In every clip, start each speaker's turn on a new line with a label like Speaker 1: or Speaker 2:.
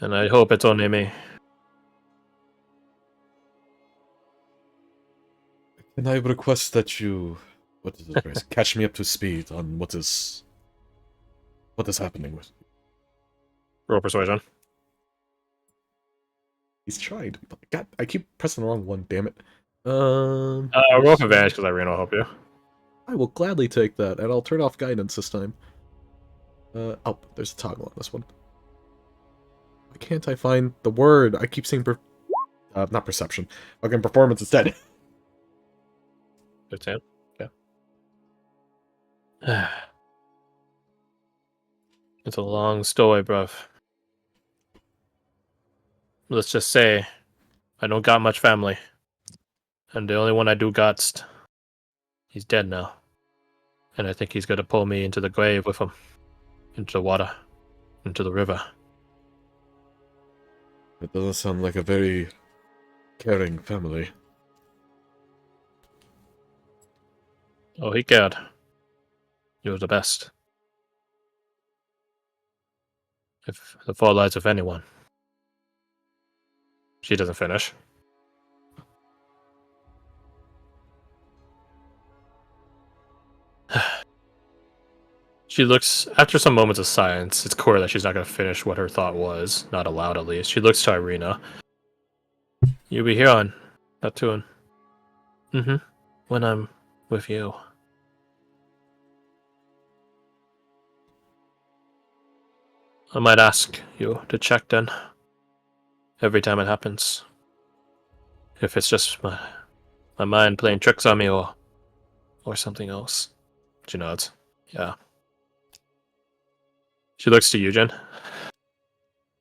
Speaker 1: And I hope it's only me.
Speaker 2: And I request that you, what is the phrase? Catch me up to speed on what is happening with.
Speaker 1: Roll persuasion.
Speaker 2: He's tried. God, I keep pressing the wrong one. Damn it.
Speaker 1: Roll with advantage because Irene will help you.
Speaker 2: I will gladly take that, and I'll turn off guidance this time. Oh, there's a toggle on this one. Why can't I find the word? I keep saying not perception. Okay, performance instead.
Speaker 1: 15. Yeah. It's a long story, bruv. Let's just say I don't got much family. And the only one I do got's he's dead now. And I think he's gonna pull me into the grave with him. Into the water. Into the river.
Speaker 2: It doesn't sound like a very caring family.
Speaker 1: Oh, he cared. He was the best. If the fall lies with anyone. She doesn't finish. She looks, after some moments of silence, it's clear that she's not going to finish what her thought was, not aloud at least. She looks to Irina. You'll be here on that tune. Mm-hmm. When I'm with you. I might ask you to check then. Every time it happens. If it's just my mind playing tricks on me or something else. She nods. Yeah. She looks to Eugen.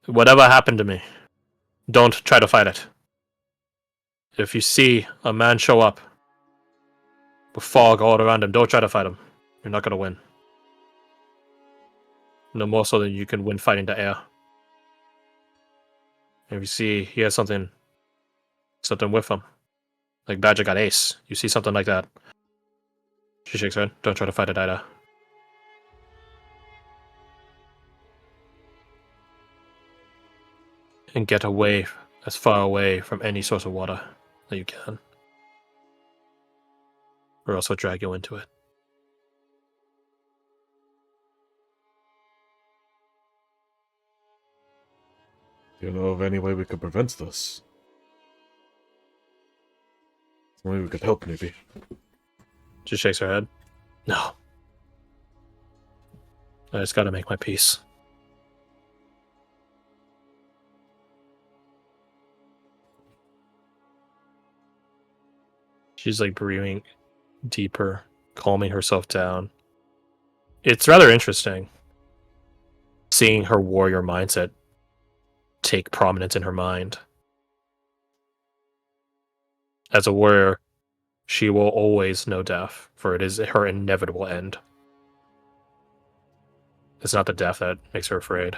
Speaker 1: Whatever happened to me, don't try to fight it. If you see a man show up with fog all around him, don't try to fight him. You're not going to win. No more so than you can win fighting the air. If you see he has something with him, like Badger got ace, you see something like that, she shakes her head. Don't try to fight it either. And get away, as far away from any source of water that you can. Or else I'll drag you into it.
Speaker 2: Do you know of any way we could prevent this? Some way we could help, maybe.
Speaker 1: She shakes her head. No. I just gotta make my peace. She's like breathing deeper, calming herself down. It's rather interesting seeing her warrior mindset take prominence in her mind. As a warrior, she will always know death, for it is her inevitable end. It's not the death that makes her afraid.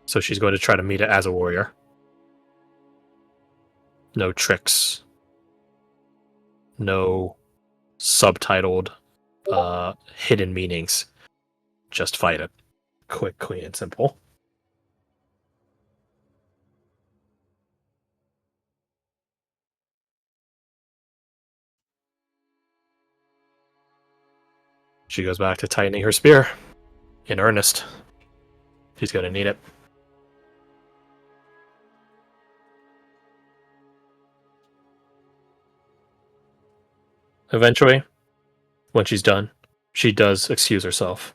Speaker 1: So she's going to try to meet it as a warrior. No tricks. No subtitled hidden meanings. Just fight it. Quick, clean, and simple. She goes back to tightening her spear. In earnest. She's going to need it. Eventually, when she's done, she does excuse herself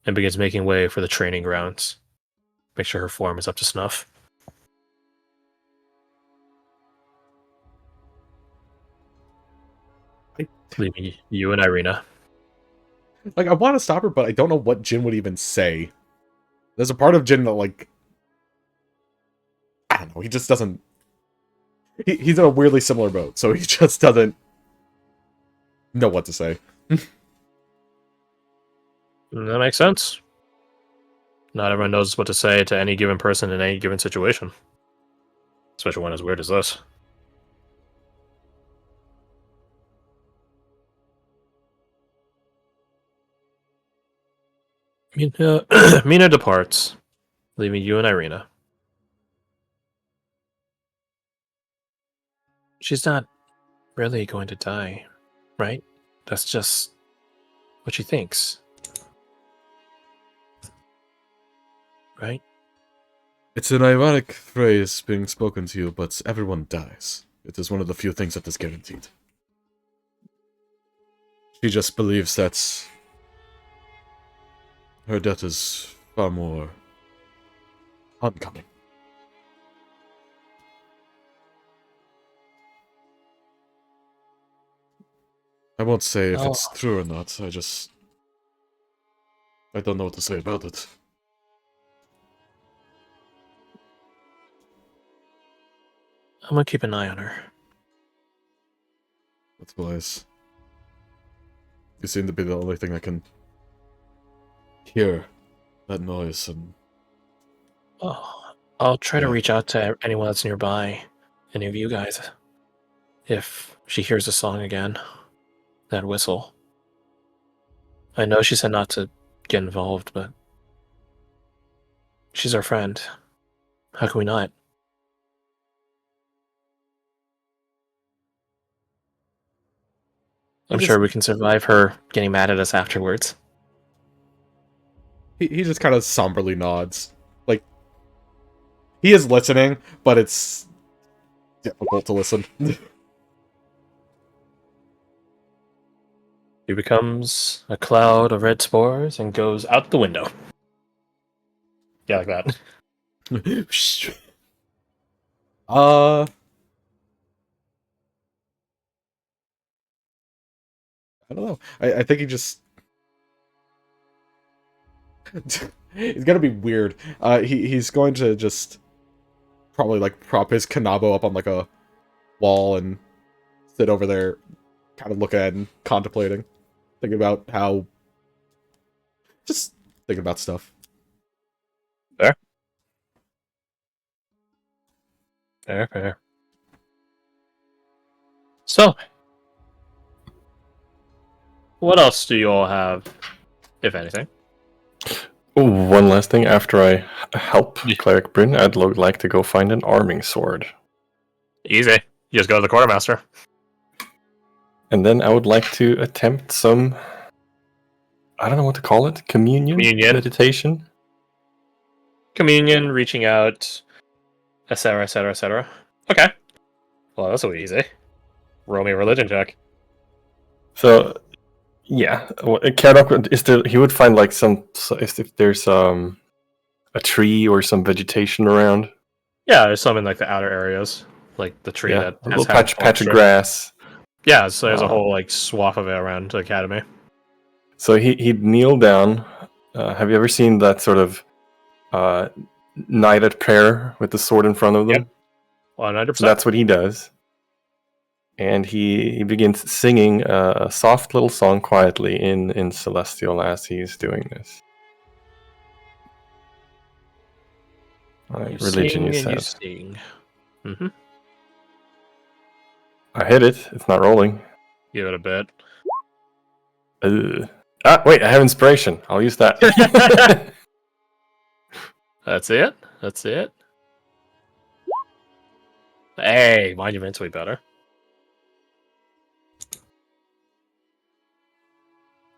Speaker 1: and begins making way for the training grounds. Make sure her form is up to snuff. Leaving you and Irina.
Speaker 2: Like, I want to stop her, but I don't know what Jin would even say. There's a part of Jin that, like, I don't know, he just doesn't... He's in a weirdly similar boat, so he just doesn't know what to say.
Speaker 1: That makes sense. Not everyone knows what to say to any given person in any given situation. Especially one as weird as this. Mina, Mina departs, leaving you and Irina. She's not really going to die, right? That's just what she thinks. Right?
Speaker 2: It's an ironic phrase being spoken to you, but everyone dies. It is one of the few things that is guaranteed. She just believes that her death is far more oncoming. I won't say if it's true or not, I don't know what to say about it.
Speaker 1: I'm gonna keep an eye on her.
Speaker 2: That's wise. You seem to be the only thing that can hear that noise, and
Speaker 1: Oh, I'll try to
Speaker 2: yeah.
Speaker 1: reach out to anyone that's nearby, any of you guys, if she hears the song again, that whistle. I know she said not to get involved, but she's our friend. How can we not? I'm sure we can survive her getting mad at us afterwards.
Speaker 2: He just kind of somberly nods. Like, he is listening, but it's difficult to listen.
Speaker 1: He becomes a cloud of red spores and goes out the window. Yeah, like that.
Speaker 2: I don't know. I think he just... It's gonna be weird. He's going to just probably, like, prop his Kanabo up on, like, a wall and sit over there, kind of look at and contemplating. Thinking about how... Just thinking about stuff.
Speaker 1: Fair. Fair, fair. So, what else do you all have, if anything?
Speaker 3: One last thing. After I help Cleric Bryn, I'd like to go find an arming sword.
Speaker 1: Easy. You just go to the quartermaster.
Speaker 3: And then I would like to attempt some... I don't know what to call it. Communion? Meditation?
Speaker 1: Communion, reaching out, etc., etc., etc. Okay. Well, that's so easy. Roll me a religion check.
Speaker 3: So, yeah. Kadok, he would find like if there's a tree or some vegetation around.
Speaker 1: Yeah, there's some in like the outer areas, like the tree that
Speaker 3: a
Speaker 1: has
Speaker 3: little patch of grass.
Speaker 1: Yeah, so there's a whole like swath of it around the academy.
Speaker 3: So he'd kneel down. Have you ever seen that sort of knight at prayer with the sword in front of them?
Speaker 1: Yep. 100%.
Speaker 3: So that's what he does. And he begins singing a soft little song quietly in Celestial as he's doing this. Religion, you said.
Speaker 1: Mm-hmm.
Speaker 3: I hit it. It's not rolling.
Speaker 1: Give it a bit.
Speaker 3: Wait, I have inspiration. I'll use that.
Speaker 1: That's it. That's it. Hey, Monument's way better.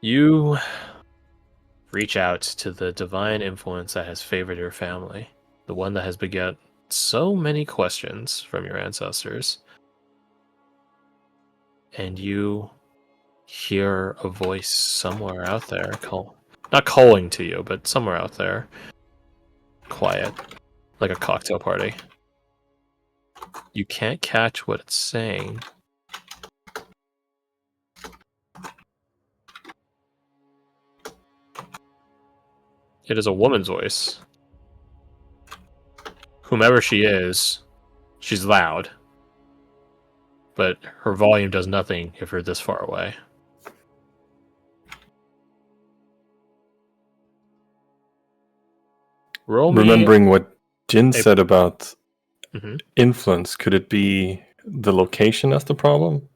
Speaker 1: You reach out to the divine influence that has favored your family, the one that has beget so many questions from your ancestors, and you hear a voice somewhere out there not calling to you, but somewhere out there, quiet, like a cocktail party. You can't catch what it's saying. It is a woman's voice. Whomever she is, she's loud. But her volume does nothing if you're this far away.
Speaker 3: Remembering what Jin said about influence, could it be the location that's the problem?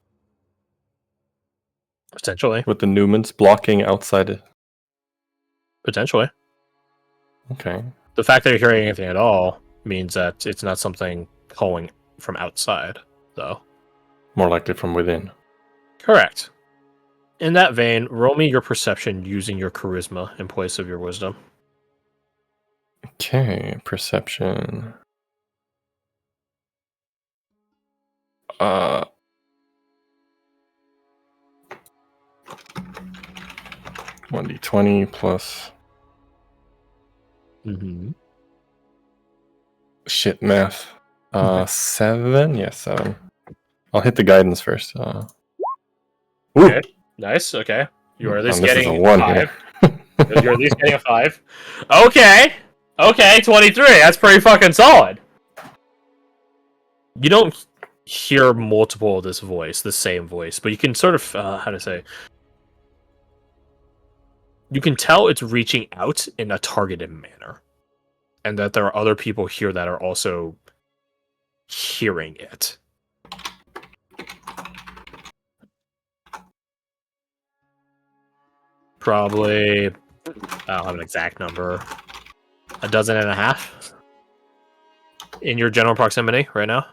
Speaker 1: Potentially.
Speaker 3: With the Newmans blocking outside it?
Speaker 1: Potentially.
Speaker 3: Okay.
Speaker 1: The fact that you're hearing anything at all means that it's not something calling from outside, though.
Speaker 3: More likely from within.
Speaker 1: Correct. In that vein, roll me your perception using your charisma in place of your wisdom.
Speaker 3: Okay, perception. 1d20 plus
Speaker 1: Mm-hmm.
Speaker 3: shit math. 7? Yeah, 7. I'll hit the guidance first. Ooh.
Speaker 1: Okay. Nice. Okay. You are at least
Speaker 3: And this is
Speaker 1: getting
Speaker 3: a 1
Speaker 1: 5.
Speaker 3: here.
Speaker 1: You're at least getting a 5. Okay. Okay, 23. That's pretty fucking solid. You don't hear multiple of this voice, the same voice, but you can sort of, how to say, you can tell it's reaching out in a targeted manner. And that there are other people here that are also hearing it. Probably, I don't have an exact number, 12.5 in your general proximity right now.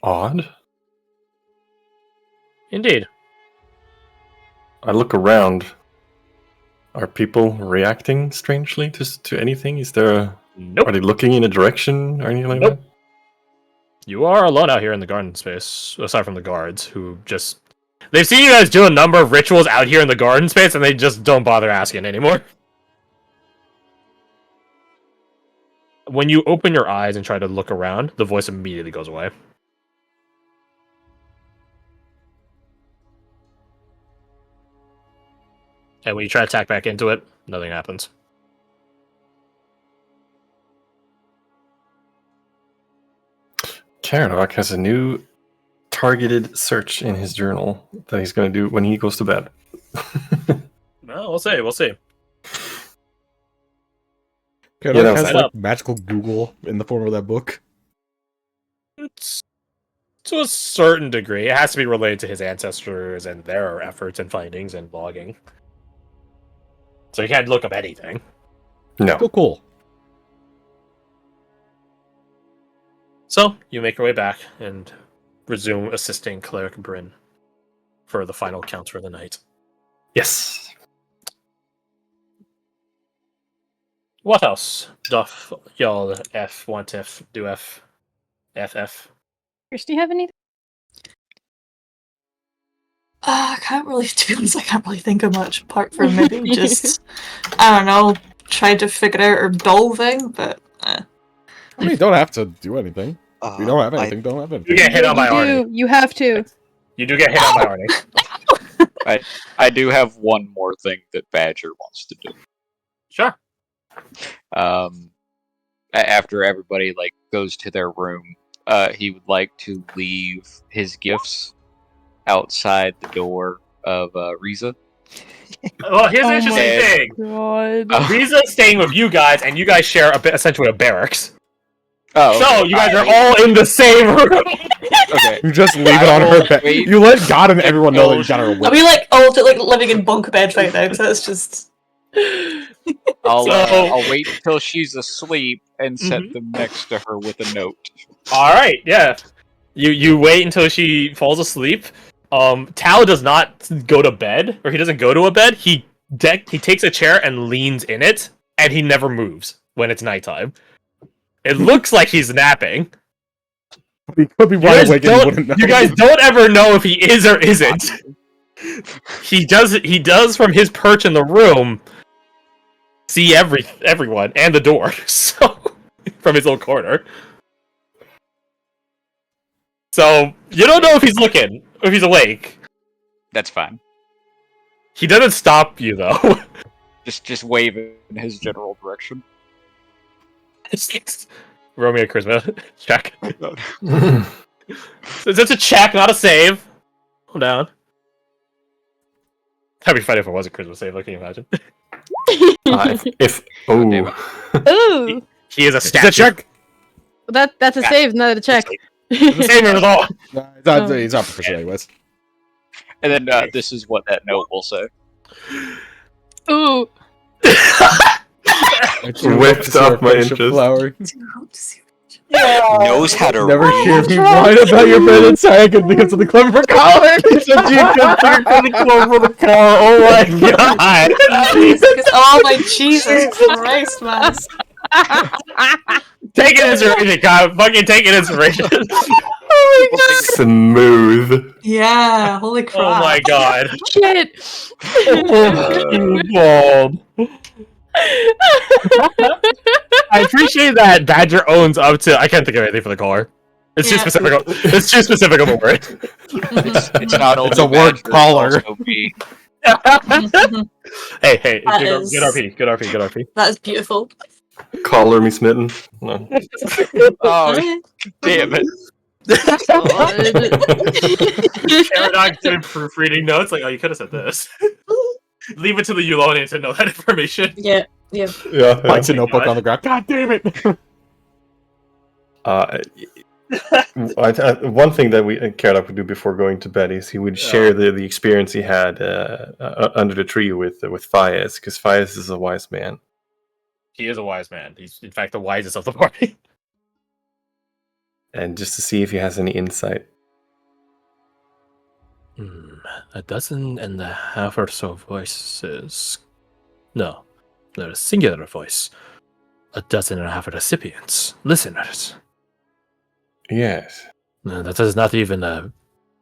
Speaker 3: Odd.
Speaker 1: Indeed.
Speaker 3: I look around. Are people reacting strangely to anything? Is there a...
Speaker 1: Nope.
Speaker 3: Are they looking in a direction or anything like
Speaker 1: Nope.
Speaker 3: that?
Speaker 1: You are alone out here in the garden space, aside from the guards, who just... They've seen you guys do a number of rituals out here in the garden space, and they just don't bother asking anymore. When you open your eyes and try to look around, the voice immediately goes away. And when you try to attack back into it, nothing happens.
Speaker 3: Karadok has a new targeted search in his journal that he's going to do when he goes to bed.
Speaker 1: Well, we'll see. We'll see.
Speaker 2: Karadok
Speaker 3: Yeah, that
Speaker 2: has
Speaker 1: was-
Speaker 2: like magical Google in the form of that book.
Speaker 1: It's to a certain degree. It has to be related to his ancestors and their efforts and findings and logging. So you can't look up anything.
Speaker 3: No.
Speaker 2: Cool.
Speaker 1: So you make your way back and resume assisting Cleric Bryn for the final counts for the night.
Speaker 3: Yes.
Speaker 1: What else? Duff, y'all, F, want F, do F, FF.
Speaker 4: Chris, do you have anything?
Speaker 5: I can't really, to be honest, I can't really think of much apart from maybe just, I don't know, try to figure out our doll thing, but
Speaker 2: I mean, you don't have to do anything. If you don't have anything, don't have
Speaker 1: You
Speaker 2: anything.
Speaker 1: get hit on by Arnie.
Speaker 4: You have to.
Speaker 1: You do get hit on by Arnie.
Speaker 6: I do have one more thing that Badger wants to do.
Speaker 1: Sure.
Speaker 6: After everybody like goes to their room, he would like to leave his gifts outside the door of Riza.
Speaker 1: Well, here's an
Speaker 4: Oh
Speaker 1: interesting
Speaker 4: my
Speaker 1: thing.
Speaker 4: God.
Speaker 1: Riza's staying with you guys, and you guys share essentially a barracks.
Speaker 6: Oh,
Speaker 1: So
Speaker 6: okay.
Speaker 1: you guys are all in the same room.
Speaker 6: Okay.
Speaker 2: You just leave it on her bed.
Speaker 6: Wait.
Speaker 2: You let God and everyone know that you got her
Speaker 5: are
Speaker 2: away.
Speaker 5: we like all like living in bunk beds right now? Because that's just.
Speaker 6: I'll wait until she's asleep and set
Speaker 1: Mhm.
Speaker 6: them next to her with a note.
Speaker 1: All right, yeah. You wait until she falls asleep. Tao does not go to bed, or he doesn't go to a bed. He takes a chair and leans in it, and he never moves when it's nighttime. It looks like he's napping.
Speaker 2: He could be
Speaker 1: You
Speaker 2: wide
Speaker 1: guys,
Speaker 2: awake and you wouldn't know.
Speaker 1: you guys don't ever know if he is or isn't. He does from his perch in the room see everyone and the door. So from his little corner. So you don't know if he's looking, or if he's awake.
Speaker 6: That's fine.
Speaker 1: He doesn't stop you though.
Speaker 6: Just wave in his general direction.
Speaker 1: Roll me a charisma check. So it's a check, not a save. Hold down. That'd be funny if it was a charisma save. Can you imagine?
Speaker 3: If
Speaker 6: damn
Speaker 3: oh,
Speaker 4: Ooh,
Speaker 1: He is a
Speaker 2: It's
Speaker 1: statue.
Speaker 2: a check.
Speaker 4: that's a save, not a check.
Speaker 1: In the same room as all.
Speaker 2: Nah, it's not proficient anyways.
Speaker 6: And then this is what that note will say.
Speaker 4: Ooh.
Speaker 2: I do hope
Speaker 3: Whipped
Speaker 2: to see our
Speaker 3: up my
Speaker 2: friendship
Speaker 3: interest.
Speaker 2: flowering.
Speaker 6: Knows how to
Speaker 2: Never
Speaker 6: read.
Speaker 2: hear me whine about your bed inside. I could think of something clever for collar.
Speaker 1: Such a good thing for the car. Oh my god.
Speaker 5: Oh my Jesus Christ, man.
Speaker 1: Take an inspiration, God. Fucking take an inspiration.
Speaker 3: Smooth.
Speaker 5: Yeah, holy crap.
Speaker 1: Oh my god.
Speaker 4: Shit.
Speaker 1: Bald. I appreciate that Badger owns up to. I can't think of anything for the collar. It's too
Speaker 5: Yeah.
Speaker 1: specific. It's too specific of a word.
Speaker 6: It's not only
Speaker 2: It's a word
Speaker 6: Badger,
Speaker 2: collar.
Speaker 6: It's also me.
Speaker 1: Hey,
Speaker 5: That
Speaker 1: good,
Speaker 5: is-
Speaker 1: good RP, good RP, good RP.
Speaker 5: That is beautiful.
Speaker 3: Collar me smitten. No.
Speaker 6: Oh, damn it.
Speaker 1: Paradox doing proofreading notes. Like, oh, you could have said this. Leave it to the Eulonian to know that information.
Speaker 5: Yeah.
Speaker 3: Yeah.
Speaker 2: Finds a
Speaker 1: my
Speaker 2: notebook
Speaker 1: God.
Speaker 2: on the ground. God damn it!
Speaker 3: One thing that Karadok would do before going to bed is he would share the experience he had under the tree with Fias, because Fias is a wise man.
Speaker 1: He is a wise man. He's, in fact, the wisest of the party.
Speaker 3: And just to see if he has any insight.
Speaker 1: 12.5 or so voices. No, they're a singular voice. 12.5 recipients, listeners.
Speaker 3: Yes.
Speaker 1: That is not even a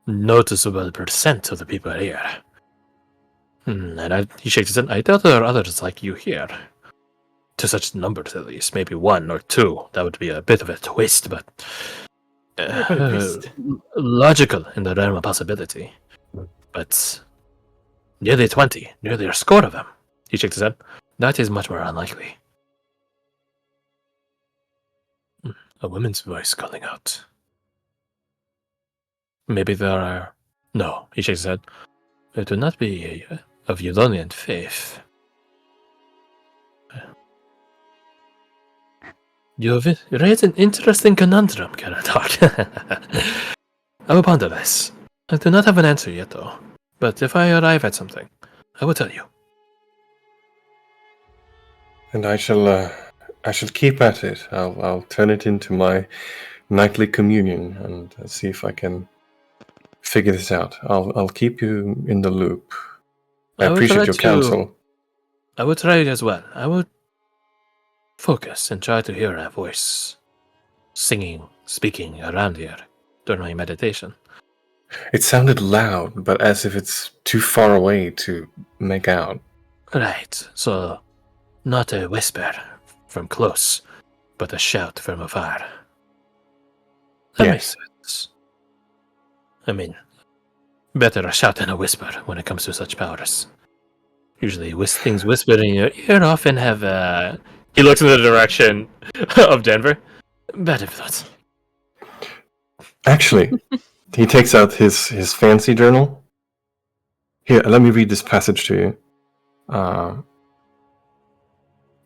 Speaker 1: noticeable percent of the people here. And he shakes his head. I doubt there are others like you here. To such numbers, at least. Maybe 1 or 2. That would be a bit of a twist, but logical in the realm of possibility. But nearly 20, nearly a score of them. He shakes his head. That is much more unlikely. A woman's voice calling out. Maybe there are... No, he shakes his head. It would not be of Eulonian faith. You have raised an interesting conundrum, Karadok. I will ponder this. I do not have an answer yet, though. But if I arrive at something, I will tell you.
Speaker 3: And I shall keep at it. I'll turn it into my nightly communion and see if I can figure this out. I'll keep you in the loop. I
Speaker 1: will
Speaker 3: appreciate
Speaker 1: try
Speaker 3: your
Speaker 1: to-
Speaker 3: counsel.
Speaker 1: I will try it as well. I will focus and try to hear a voice singing, speaking around here during my meditation.
Speaker 3: It sounded loud, but as if it's too far away to make out.
Speaker 1: Right, so not a whisper from close, but a shout from afar. That
Speaker 3: Yes.
Speaker 1: makes sense. I mean, better a shout than a whisper when it comes to such powers. Usually, things whispered in your ear often have. He looks in the direction of Denver. Bad influence.
Speaker 3: Actually, he takes out his fancy journal. Here, let me read this passage to you.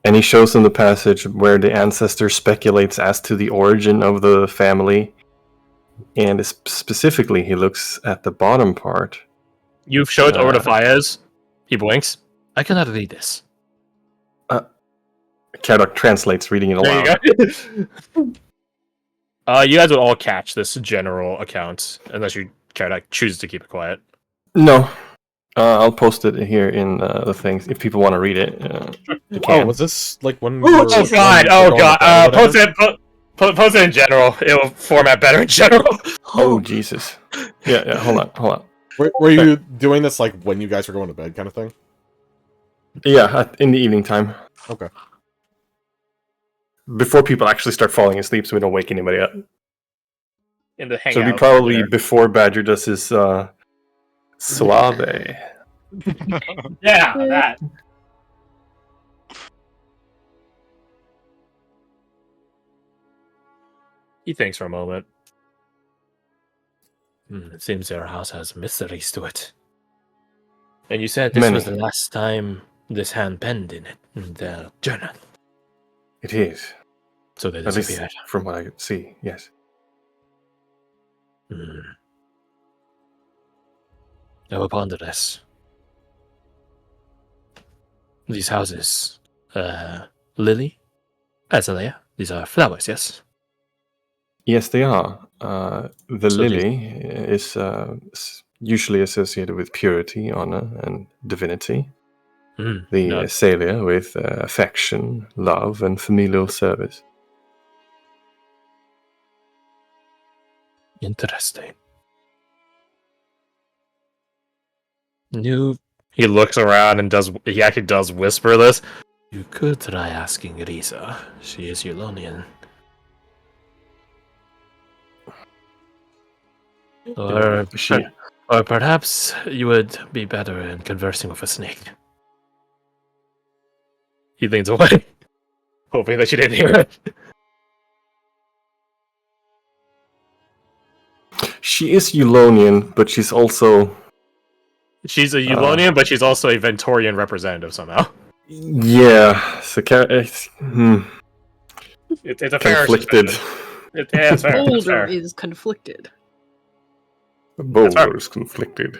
Speaker 3: And he shows him the passage where the ancestor speculates as to the origin of the family. And specifically, he looks at the bottom part.
Speaker 1: You've showed over to Fayez. He blinks. I cannot read this.
Speaker 3: Karadok translates, reading it aloud.
Speaker 1: There you go. You guys would all catch this general account, unless you choose to keep it quiet.
Speaker 3: No. I'll post it here in the things if people want to read it. You
Speaker 2: Oh,
Speaker 3: can.
Speaker 2: was this like when?
Speaker 1: Oh god! Post it in general. It'll format better in general.
Speaker 3: Oh Jesus! Yeah. Hold on.
Speaker 2: Were you doing this like when you guys were going to bed, kind of thing?
Speaker 3: Yeah, in the evening time,
Speaker 2: Okay.
Speaker 3: before people actually start falling asleep, so we don't wake anybody up.
Speaker 1: In the
Speaker 3: So
Speaker 1: hangout.
Speaker 3: it'd be probably
Speaker 1: there.
Speaker 3: before Badger does his suave.
Speaker 1: Yeah, that. He thinks for a moment. It seems your house has mysteries to it. And you said this
Speaker 3: Many.
Speaker 1: was the last time this hand penned in it, in the journal.
Speaker 3: It is,
Speaker 1: So they
Speaker 3: at least
Speaker 1: disappeared.
Speaker 3: from what I could see. Yes.
Speaker 1: I will ponder this. These houses, Lily, Azalea, these are flowers, yes?
Speaker 3: Yes, they are. The
Speaker 1: So
Speaker 3: lily is usually associated with purity, honor, and divinity. The
Speaker 1: No,
Speaker 3: azalea with affection, love, and familial service.
Speaker 1: interesting. He looks around and he actually does whisper this. You could try asking Risa. She is Eulonian. Or perhaps you would be better in conversing with a snake. He leans away, hoping that she didn't hear it.
Speaker 3: She is Eulonian, but she's also...
Speaker 1: She's a Eulonian, but she's also a Ventorian representative somehow.
Speaker 3: Yeah, so
Speaker 1: It's a fair
Speaker 3: conflicted.
Speaker 1: It's fair. It's
Speaker 4: Boulder
Speaker 1: fair.
Speaker 4: is conflicted.
Speaker 3: Boulder is conflicted.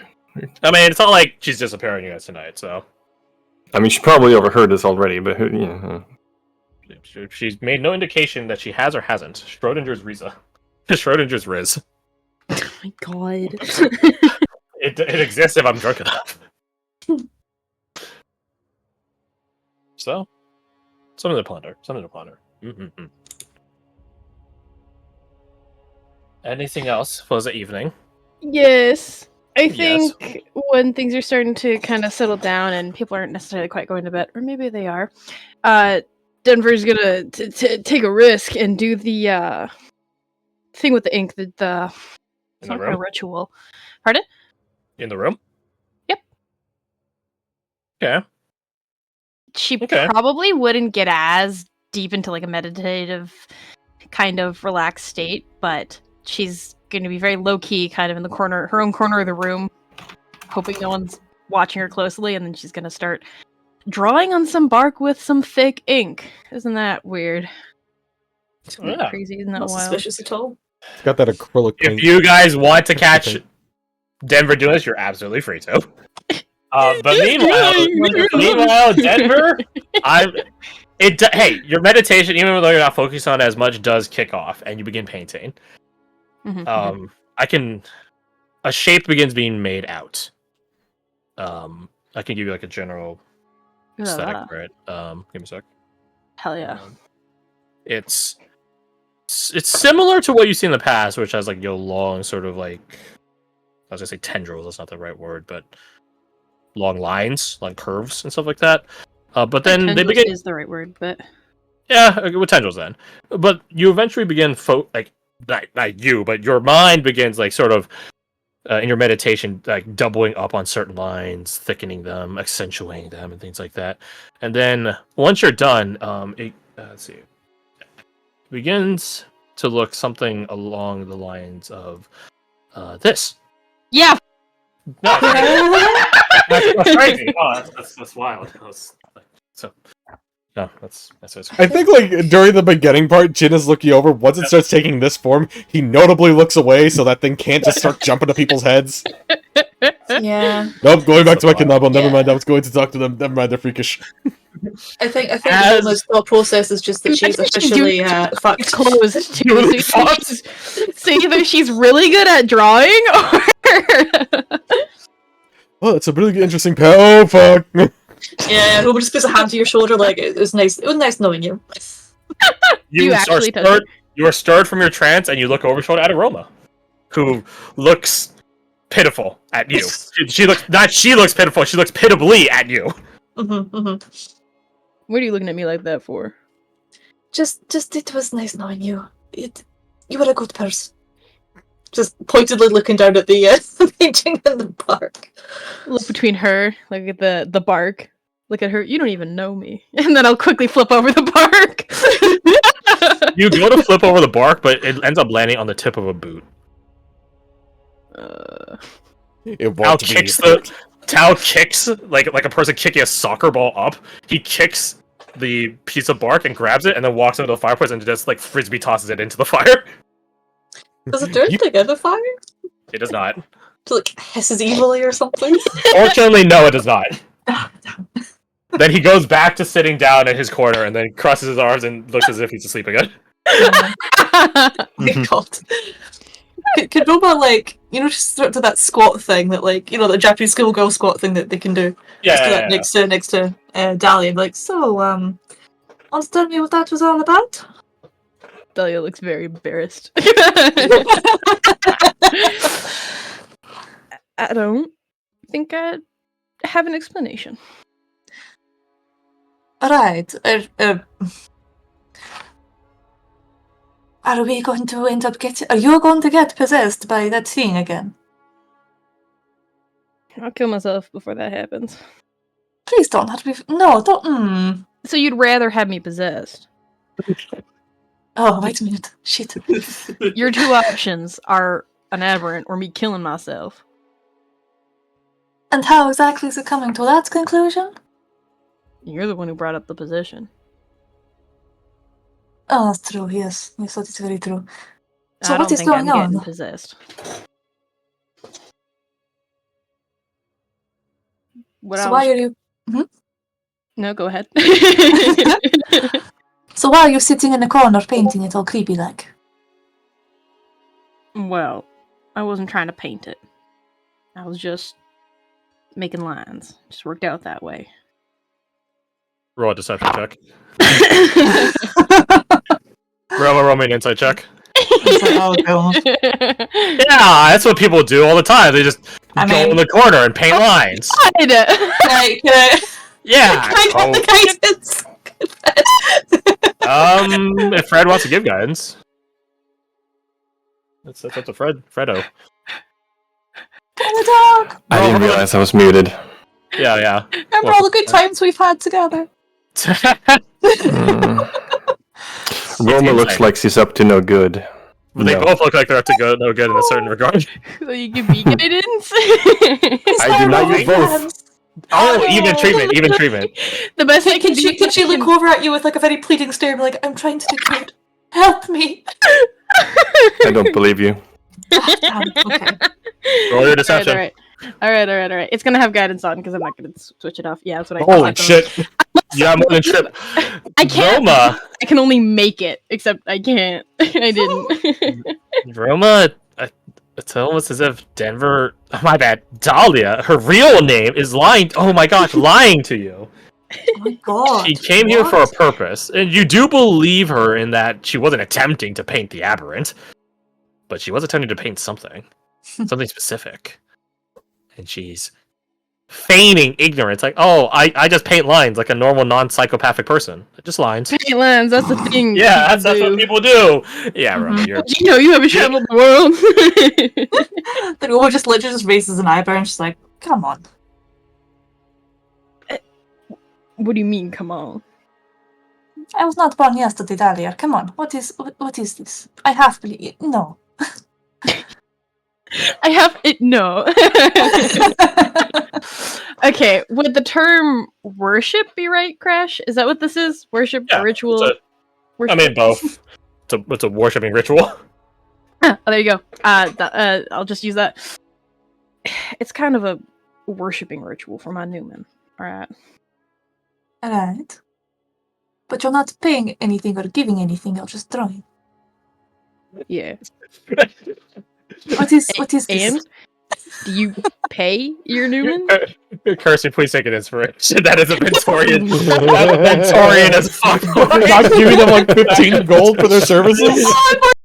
Speaker 1: I mean, it's not like she's disappearing you guys tonight, so
Speaker 3: I mean, she probably overheard this already, but yeah.
Speaker 1: she's made no indication that she has or hasn't. Schrodinger's Riza. Schrodinger's Riz.
Speaker 4: Oh my god.
Speaker 1: It exists if I'm drunk enough. So, something to ponder. Mm-hmm. Anything else for the evening?
Speaker 4: Yes. I
Speaker 1: Yes.
Speaker 4: think when things are starting to kind of settle down and people aren't necessarily quite going to bed, or maybe they are, Denver's gonna take a risk and do the thing with the ink, it's
Speaker 1: In
Speaker 4: not
Speaker 1: the
Speaker 4: a
Speaker 1: room?
Speaker 4: ritual. Pardon?
Speaker 1: In the room?
Speaker 4: Yep.
Speaker 1: Okay.
Speaker 4: She
Speaker 1: Okay.
Speaker 4: probably wouldn't get as deep into like a meditative kind of relaxed state, but she's going to be very low key, kind of in the corner, her own corner of the room, hoping no one's watching her closely, and then she's going to start drawing on some bark with some thick ink. Isn't that weird? Isn't that
Speaker 1: Yeah.
Speaker 4: crazy? Isn't that
Speaker 5: Not
Speaker 4: wild?
Speaker 5: suspicious at all.
Speaker 2: It's got that acrylic paint.
Speaker 1: If you guys want to catch
Speaker 2: Okay.
Speaker 1: Denver doing this, you're absolutely free to. But meanwhile, Denver, hey, your meditation, even though you're not focused on it as much, does kick off, and you begin painting.
Speaker 4: Mhm.
Speaker 1: A shape begins being made out. I can give you like a general aesthetic for it. Give me a sec.
Speaker 4: Hell yeah.
Speaker 1: It's similar to what you see in the past, which has like long sort of like, I was gonna say tendrils. That's not the right word, but long lines, long curves and stuff like that. But then they begin.
Speaker 4: Is the right word, but
Speaker 1: Yeah, with tendrils then. But you eventually begin not you, but your mind begins like sort of in your meditation, like doubling up on certain lines, thickening them, accentuating them, and things like that. And then once you're done, let's see, it begins to look something along the lines of this.
Speaker 4: yeah.
Speaker 1: No, that's crazy. Oh, that's wild. No, that's
Speaker 2: I think, like, during the beginning part, Jin is looking over. Once it starts taking this form, he notably looks away so that thing can't just start jumping to people's heads.
Speaker 5: Yeah.
Speaker 2: Nope, going back to my
Speaker 1: That's
Speaker 2: Kanabo. Never
Speaker 5: Yeah.
Speaker 2: mind, I was going to talk to them. Never mind, they're freakish.
Speaker 5: I think
Speaker 1: As-
Speaker 5: Wilma's thought process is just that she's officially
Speaker 4: It's
Speaker 5: fucked.
Speaker 4: closed too.
Speaker 1: Dude,
Speaker 4: So
Speaker 1: fuck.
Speaker 4: either she's really good at drawing, or
Speaker 2: Oh, it's a really interesting pair. Oh, fuck.
Speaker 5: Yeah, Wilma just puts a hand to your shoulder like it was nice. It was nice knowing you.
Speaker 4: You
Speaker 1: are
Speaker 4: actually touch
Speaker 1: stirred. You are stirred from your trance, and you look over your shoulder at Aroma, who looks pitiful at you. She looks not. She looks pitiful. She looks pitiably at you.
Speaker 4: what are you looking at me like that for?
Speaker 5: Just it was nice knowing you. You were a good person. Just pointedly looking down at the painting in the park.
Speaker 4: Look between her, look at the bark. Look at her. You don't even know me. And then I'll quickly flip over the bark.
Speaker 1: You go to flip over the bark, but it ends up landing on the tip of a boot.
Speaker 2: It
Speaker 1: Tao
Speaker 2: won't be.
Speaker 1: kicks like a person kicking a soccer ball up. He kicks the piece of bark and grabs it, and then walks into the fireplace and just like frisbee tosses it into the fire.
Speaker 5: Does it turn
Speaker 2: You-
Speaker 5: together fire?
Speaker 1: It does not.
Speaker 5: To like hisses evilly or something?
Speaker 1: Fortunately, no, it does not.
Speaker 5: Ah, damn.
Speaker 1: Then he goes back to sitting down in his corner and then crosses his arms and looks as if he's asleep again.
Speaker 5: Oh my god. Could Roma, like, just sort of do that squat thing that, like, the Japanese schoolgirl squat thing that they can do.
Speaker 1: Yeah,
Speaker 5: Just do
Speaker 1: yeah,
Speaker 5: that
Speaker 1: yeah.
Speaker 5: next to Dahlia and be like, so, want to tell me what that was all about?
Speaker 4: Delia looks very embarrassed. I don't think I have an explanation.
Speaker 5: Right. Are we going to end up are you going to get possessed by that thing again?
Speaker 4: I'll kill myself before that happens.
Speaker 5: Please don't have me. No, don't.
Speaker 4: So you'd rather have me possessed?
Speaker 5: Oh, wait a minute. Shit.
Speaker 4: Your two options are an aberrant or me killing myself.
Speaker 5: And how exactly is it coming to that conclusion?
Speaker 4: You're the one who brought up the position.
Speaker 5: Oh, that's true, yes. Yes, that is very true. So
Speaker 4: I
Speaker 5: what
Speaker 4: don't
Speaker 5: is
Speaker 4: think
Speaker 5: going
Speaker 4: I'm
Speaker 5: on?
Speaker 4: getting possessed. What
Speaker 5: So
Speaker 4: I
Speaker 5: why
Speaker 4: was...
Speaker 5: are you...
Speaker 4: No, go ahead.
Speaker 5: So why are you sitting in the corner painting it all creepy like?
Speaker 4: Well, I wasn't trying to paint it. I was just making lines. Just worked out that way.
Speaker 1: Roll a deception check. Roll me an insight check.
Speaker 5: Oh, God.
Speaker 1: Yeah, that's what people do all the time. They just go in the corner and paint lines.
Speaker 5: Can I
Speaker 1: Yeah.
Speaker 5: get the guidance?
Speaker 1: If Fred wants to give guidance, that's up to Fredo.
Speaker 5: Oh, the dog!
Speaker 3: I didn't realize I was muted.
Speaker 1: Yeah.
Speaker 5: Remember all the good times we've had together?
Speaker 3: Roma looks
Speaker 1: insane.
Speaker 3: like she's up to no good.
Speaker 1: But they
Speaker 3: No.
Speaker 1: both look like they're up to go no good in a certain regard.
Speaker 4: So you give me guidance?
Speaker 3: I do not use both.
Speaker 1: Oh, even treatment.
Speaker 4: The best I can do...
Speaker 5: Can she look over at you with like a very pleading stare and be like, I'm trying to do good. Help me.
Speaker 3: I don't believe you.
Speaker 5: Okay.
Speaker 1: Roll your deception.
Speaker 4: All right. It's gonna have guidance on because I'm not gonna switch it off. Yeah, that's what I
Speaker 1: Holy
Speaker 4: thought.
Speaker 1: shit! Yeah, more than trip.
Speaker 4: I can't.
Speaker 1: Roma,
Speaker 4: I can only make it, except I can't. I didn't.
Speaker 1: Roma. It's almost as if Denver. Oh, my bad. Dahlia. Her real name is lying. Oh my gosh, lying to you.
Speaker 5: Oh my god.
Speaker 1: She came here for a purpose, and you do believe her in that she wasn't attempting to paint the aberrant, but she was attempting to paint something specific, and she's feigning ignorance. Like, oh, I just paint lines like a normal non-psychopathic person. Just lines.
Speaker 4: Paint lines. That's the thing.
Speaker 1: Yeah, that's what people do. Yeah, Roma, you're.
Speaker 4: You know, you haven't traveled the world.
Speaker 5: The girl just literally just raises an eyebrow and she's like, come on.
Speaker 4: What do you mean? Come on.
Speaker 5: I was not born yesterday, Dahlia. Come on. What is this? I have believe no.
Speaker 4: I have it. No. Okay. Would the term worship be right, Crash? Is that what this is? Worship,
Speaker 1: Yeah,
Speaker 4: ritual.
Speaker 1: I mean, both. It's a worshipping ritual.
Speaker 4: Oh, there you go. I'll just use that. It's kind of a worshipping ritual for my Newman. All right.
Speaker 5: Alright. But you're not paying anything or giving anything, you're just throwing.
Speaker 4: Yeah.
Speaker 5: What is this?
Speaker 4: And do you pay your Newman?
Speaker 1: Kirsty, please take an inspiration. That is a Ventorian. That's Ventorian as fuck.
Speaker 2: Not giving them like 15 gold for their services?